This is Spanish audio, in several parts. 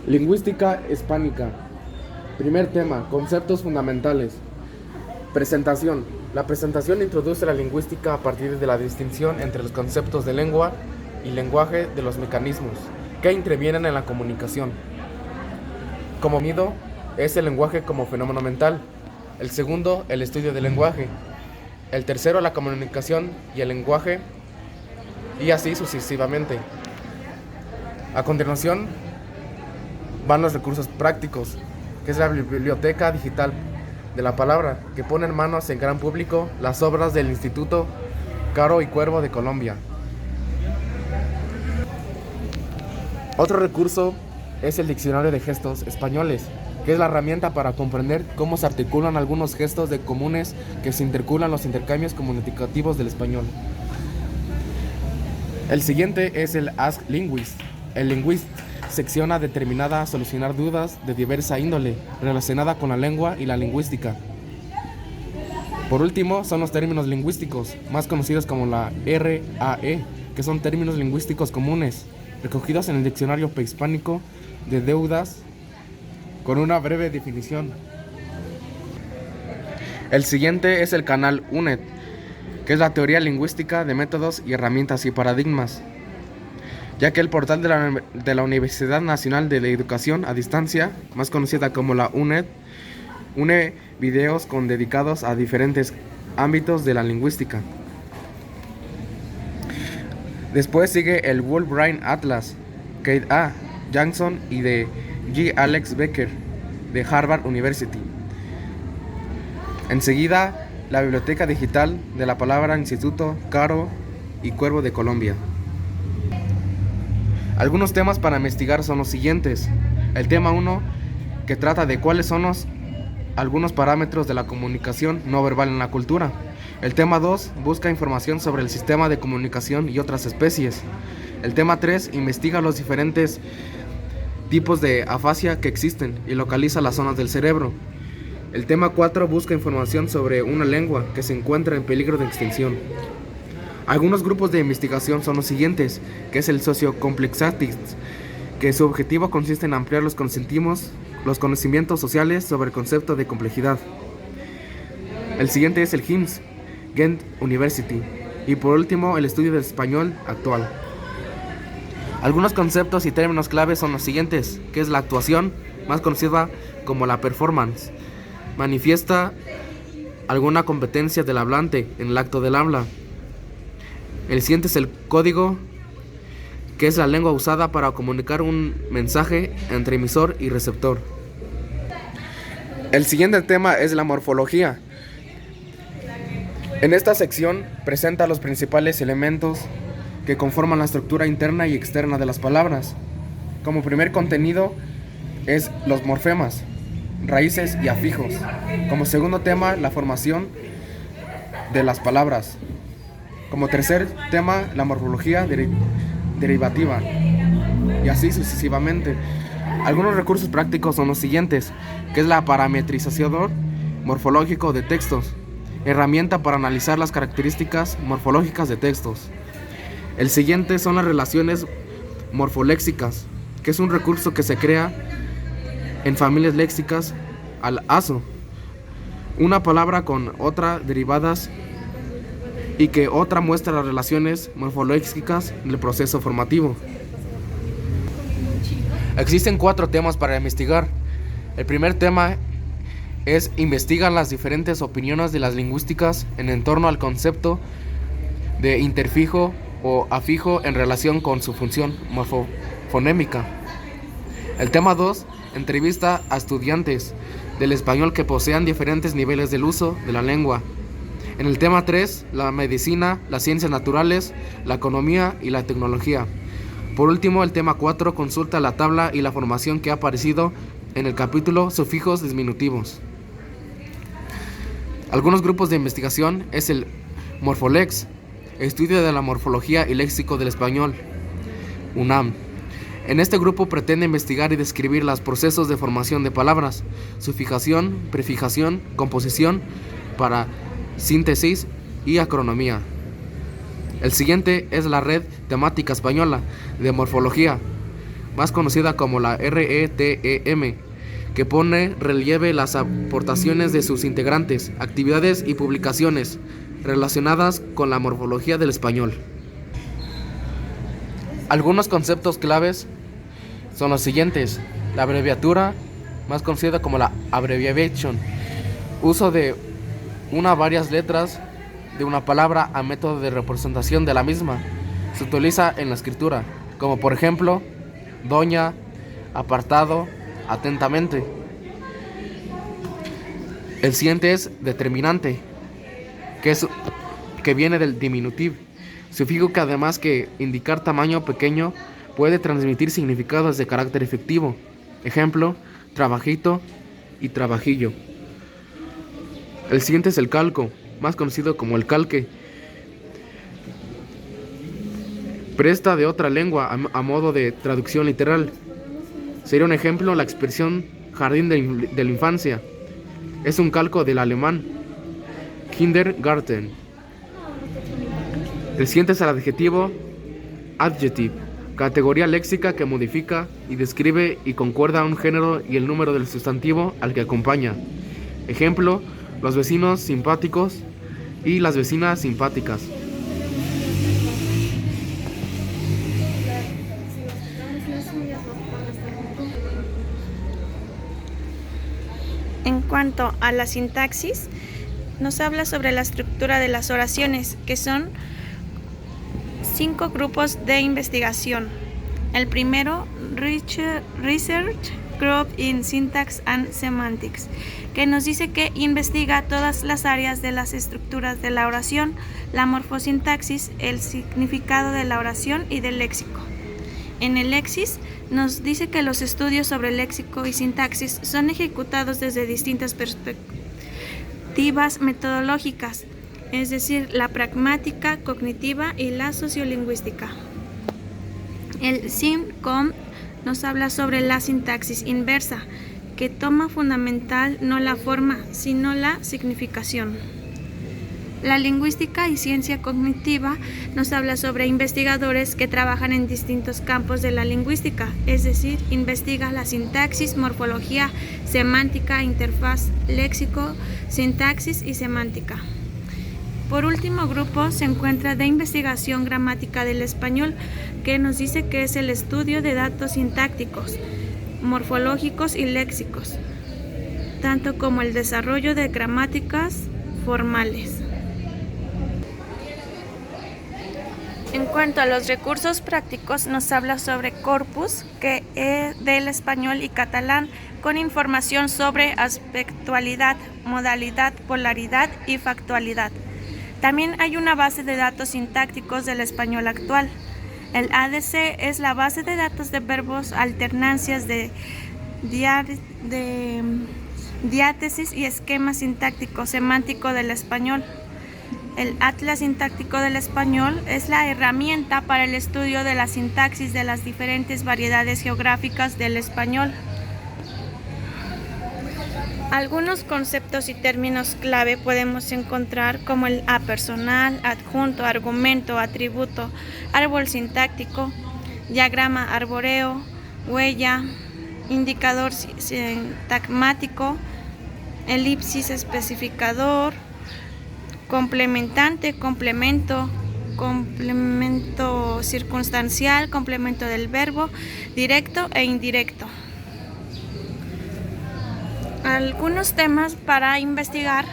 Lingüística hispánica. Primer tema, conceptos fundamentales. Presentación. La presentación introduce la lingüística a partir de la distinción entre los conceptos de lengua y lenguaje de los mecanismos que intervienen en la comunicación. Como mido es el lenguaje como fenómeno mental. El segundo, el estudio del lenguaje. El tercero, la comunicación y el lenguaje, y así sucesivamente. A continuación van los recursos prácticos, que es la biblioteca digital de la palabra, que pone en manos en gran público las obras del Instituto Caro y Cuervo de Colombia. Otro recurso es el diccionario de gestos españoles, que es la herramienta para comprender cómo se articulan algunos gestos de comunes que se interculan los intercambios comunicativos del español. El siguiente es el Ask Linguist. El linguist secciona determinada a solucionar dudas de diversa índole relacionada con la lengua y la lingüística. Por último, son los términos lingüísticos, más conocidos como la RAE, que son términos lingüísticos comunes, recogidos en el diccionario prehispánico de Deudas, con una breve definición. El siguiente es el canal UNED, que es la teoría lingüística de métodos y herramientas y paradigmas, ya que el portal de la Universidad Nacional de la Educación a Distancia, más conocida como la UNED, une videos dedicados a diferentes ámbitos de la lingüística. Después sigue el World Brain Atlas, Kate A. Jackson y de G. Alex Becker, de Harvard University. Enseguida, la biblioteca digital de la palabra Instituto Caro y Cuervo de Colombia. Algunos temas para investigar son los siguientes. El tema 1, que trata de cuáles son algunos parámetros de la comunicación no verbal en la cultura. El tema 2, busca información sobre el sistema de comunicación y otras especies. El tema 3, investiga los diferentes tipos de afasia que existen y localiza las zonas del cerebro. El tema 4, busca información sobre una lengua que se encuentra en peligro de extinción. Algunos grupos de investigación son los siguientes, que es el Sociocomplexatics, que su objetivo consiste en ampliar los conocimientos sociales sobre el concepto de complejidad. El siguiente es el GIMS, Ghent University, y por último el estudio del español actual. Algunos conceptos y términos claves son los siguientes, que es la actuación, más conocida como la performance, manifiesta alguna competencia del hablante en el acto del habla. El siguiente es el código, que es la lengua usada para comunicar un mensaje entre emisor y receptor. El siguiente tema es la morfología. En esta sección presenta los principales elementos que conforman la estructura interna y externa de las palabras. Como primer contenido es los morfemas, raíces y afijos. Como segundo tema, la formación de las palabras. Como tercer tema, la morfología derivativa, y así sucesivamente. Algunos recursos prácticos son los siguientes, que es la parametrizador morfológico de textos, herramienta para analizar las características morfológicas de textos. El siguiente son las relaciones morfoléxicas, que es un recurso que se crea en familias léxicas al aso, una palabra con otra derivadas, y que otra muestra las relaciones morfológicas del proceso formativo. Existen 4 temas para investigar. El primer tema es investigar las diferentes opiniones de las lingüísticas en torno al concepto de interfijo o afijo en relación con su función morfofonémica. El tema 2, entrevista a estudiantes del español que posean diferentes niveles del uso de la lengua. En el tema 3, la medicina, las ciencias naturales, la economía y la tecnología. Por último, el tema 4 consulta la tabla y la formación que ha aparecido en el capítulo Sufijos disminutivos. Algunos grupos de investigación es el Morfolex, estudio de la morfología y léxico del español, UNAM. En este grupo pretende investigar y describir los procesos de formación de palabras, su fijación, prefijación, composición, para síntesis y acronomía. El siguiente es la Red Temática Española de Morfología, más conocida como la RETEM, que pone relieve las aportaciones de sus integrantes, actividades y publicaciones relacionadas con la morfología del español. Algunos conceptos claves son los siguientes: la abreviatura, más conocida como la abbreviation, uso de una o varias letras de una palabra a método de representación de la misma. Se utiliza en la escritura, como por ejemplo, doña, apartado, atentamente. El siguiente es determinante, que viene del diminutivo, sufijo que además que indicar tamaño pequeño, puede transmitir significados de carácter efectivo. Ejemplo, trabajito y trabajillo. El siguiente es el calco, más conocido como el calque. Presta de otra lengua a modo de traducción literal. Sería un ejemplo la expresión jardín de la infancia. Es un calco del alemán Kindergarten. El siguiente es el adjetivo adjective, categoría léxica que modifica y describe y concuerda un género y el número del sustantivo al que acompaña. Ejemplo, los vecinos simpáticos y las vecinas simpáticas. En cuanto a la sintaxis, nos habla sobre la estructura de las oraciones, que son 5 grupos de investigación. El primero, Research Group in Syntax and Semantics, que nos dice que investiga todas las áreas de las estructuras de la oración, la morfosintaxis, el significado de la oración y del léxico. En el Lexis nos dice que los estudios sobre léxico y sintaxis son ejecutados desde distintas perspectivas metodológicas, es decir, la pragmática, cognitiva y la sociolingüística. El SimCom nos habla sobre la sintaxis inversa, que toma fundamental no la forma, sino la significación. La lingüística y ciencia cognitiva nos habla sobre investigadores que trabajan en distintos campos de la lingüística, es decir, investiga la sintaxis, morfología, semántica, interfaz, léxico, sintaxis y semántica. Por último grupo se encuentra de investigación gramática del español, que nos dice que es el estudio de datos sintácticos, morfológicos y léxicos, tanto como el desarrollo de gramáticas formales. En cuanto a los recursos prácticos, nos habla sobre corpus, que es del español y catalán, con información sobre aspectualidad, modalidad, polaridad y factualidad. También hay una base de datos sintácticos del español actual. El ADC es la base de datos de verbos, alternancias de diátesis y esquema sintáctico semántico del español. El Atlas Sintáctico del Español es la herramienta para el estudio de la sintaxis de las diferentes variedades geográficas del español. Algunos conceptos y términos clave podemos encontrar como el apersonal, adjunto, argumento, atributo, árbol sintáctico, diagrama arbóreo, huella, indicador sintagmático, elipsis especificador, complementante, complemento, complemento circunstancial, complemento del verbo, directo e indirecto. Algunos temas para investigar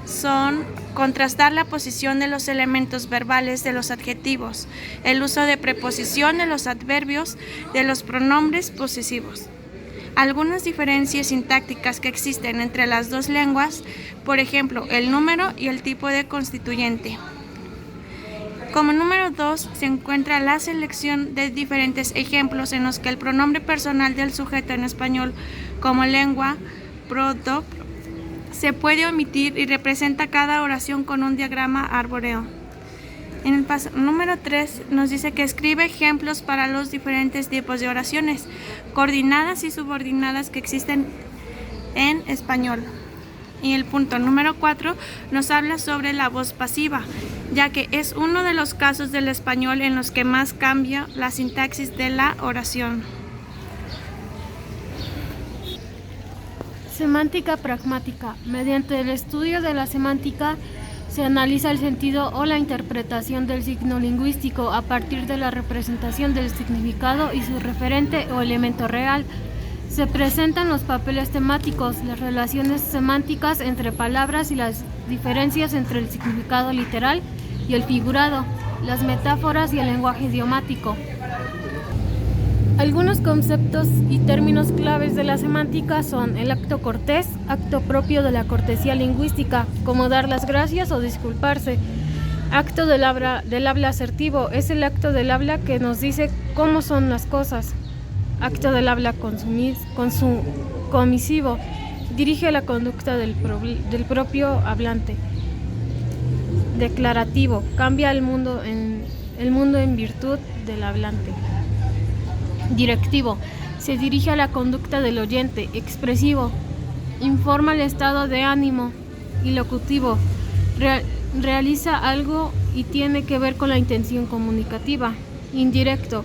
son contrastar la posición de los elementos verbales de los adjetivos, el uso de preposición de los adverbios, de los pronombres posesivos. Algunas diferencias sintácticas que existen entre las dos lenguas, por ejemplo, el número y el tipo de constituyente. Como número 2 se encuentra la selección de diferentes ejemplos en los que el pronombre personal del sujeto en español como lengua, proto, se puede omitir y representa cada oración con un diagrama arbóreo. En el paso número 3 nos dice que escribe ejemplos para los diferentes tipos de oraciones, coordinadas y subordinadas que existen en español. Y el punto número 4 nos habla sobre la voz pasiva, ya que es uno de los casos del español en los que más cambia la sintaxis de la oración. Semántica pragmática. Mediante el estudio de la semántica se analiza el sentido o la interpretación del signo lingüístico a partir de la representación del significado y su referente o elemento real. Se presentan los papeles temáticos, las relaciones semánticas entre palabras y las diferencias entre el significado literal y el figurado, las metáforas y el lenguaje idiomático. Algunos conceptos y términos claves de la semántica son el acto cortés, acto propio de la cortesía lingüística, como dar las gracias o disculparse. Acto del habla asertivo, es el acto del habla que nos dice cómo son las cosas. Acto del habla comisivo, dirige la conducta del propio hablante. Declarativo, cambia el mundo en virtud del hablante. Directivo, se dirige a la conducta del oyente. Expresivo, informa el estado de ánimo. Y locutivo, realiza algo y tiene que ver con la intención comunicativa. Indirecto,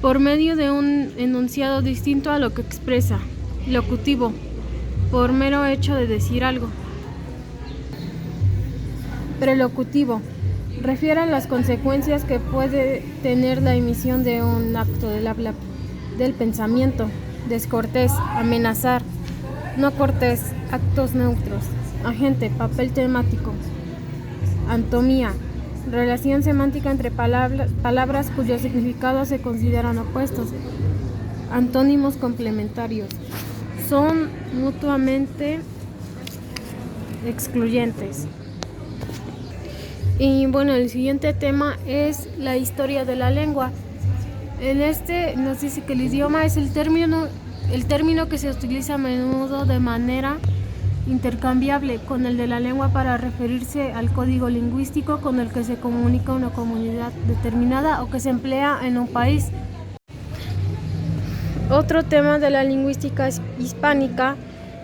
por medio de un enunciado distinto a lo que expresa. Locutivo, por mero hecho de decir algo. Prelocutivo, refiere a las consecuencias que puede tener la emisión de un acto del habla del pensamiento. Descortés, amenazar. No cortés, actos neutros. Agente, papel temático. Antomía, relación semántica entre palabras cuyos significados se consideran opuestos. Antónimos complementarios, son mutuamente excluyentes. Y bueno, el siguiente tema es la historia de la lengua. En este nos dice que el idioma es el término que se utiliza a menudo de manera intercambiable con el de la lengua para referirse al código lingüístico con el que se comunica una comunidad determinada o que se emplea en un país. Otro tema de la lingüística hispánica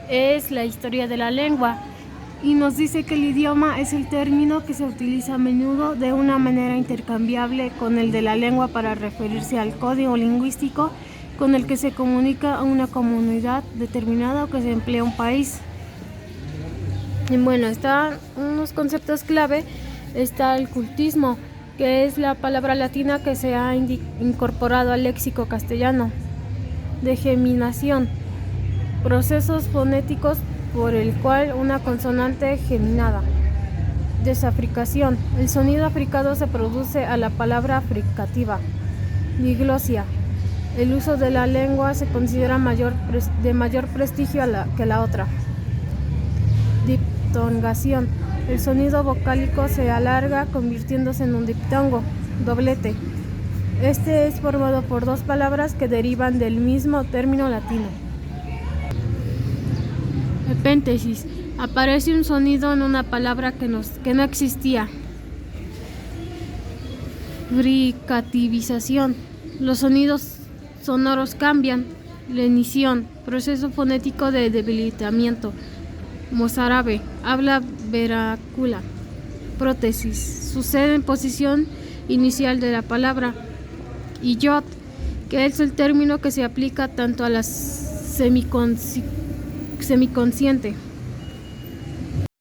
es la historia de la lengua. Y nos dice que el idioma es el término que se utiliza a menudo de una manera intercambiable con el de la lengua para referirse al código lingüístico con el que se comunica a una comunidad determinada o que se emplea un país. Y bueno, están unos conceptos clave. Está el cultismo, que es la palabra latina que se ha incorporado al léxico castellano. Degeminación, procesos fonéticos por el cual una consonante geminada. Desafricación, el sonido africado se produce a la palabra africativa. Diglosia, el uso de la lengua se considera de mayor prestigio que la otra. Diptongación, el sonido vocálico se alarga convirtiéndose en un diptongo. Doblete, este es formado por dos palabras que derivan del mismo término latino. Epéntesis, aparece un sonido en una palabra que no existía. Fricativización, los sonidos sonoros cambian. Lenición, proceso fonético de debilitamiento. Mozárabe, habla vernácula. Prótesis, sucede en posición inicial de la palabra. Illot, que es el término que se aplica tanto a la semiconsciente